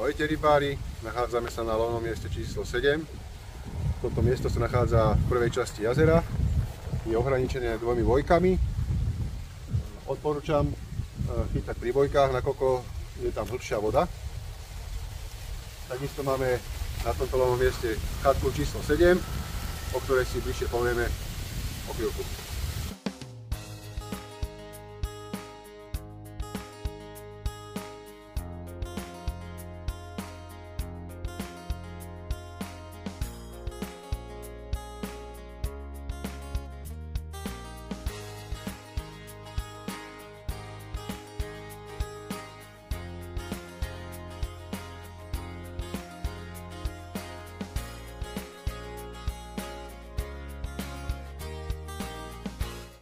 Ahojte rybári, nachádzame sa na lovnom mieste číslo 7. Toto miesto sa nachádza v prvej časti jazera, je ohraničené dvomi vojkami. Odporúčam chytať pri vojkách, nakoľko je tam hĺbšia voda. Takisto máme na tomto lovnom mieste chatku číslo 7, o ktorej si bližšie povieme o chvíľku.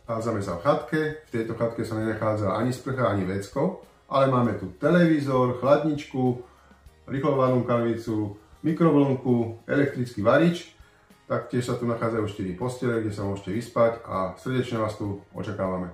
Nachádzame sa v chatke, v tejto chatke sa nenachádza ani sprcha, ani vecko, ale máme tu televízor, chladničku, rýchlovarnú kanvicu, mikrovlnku, elektrický varič, taktiež sa tu nachádzajú 4 postele, kde sa môžete vyspať a srdečne vás tu očakávame.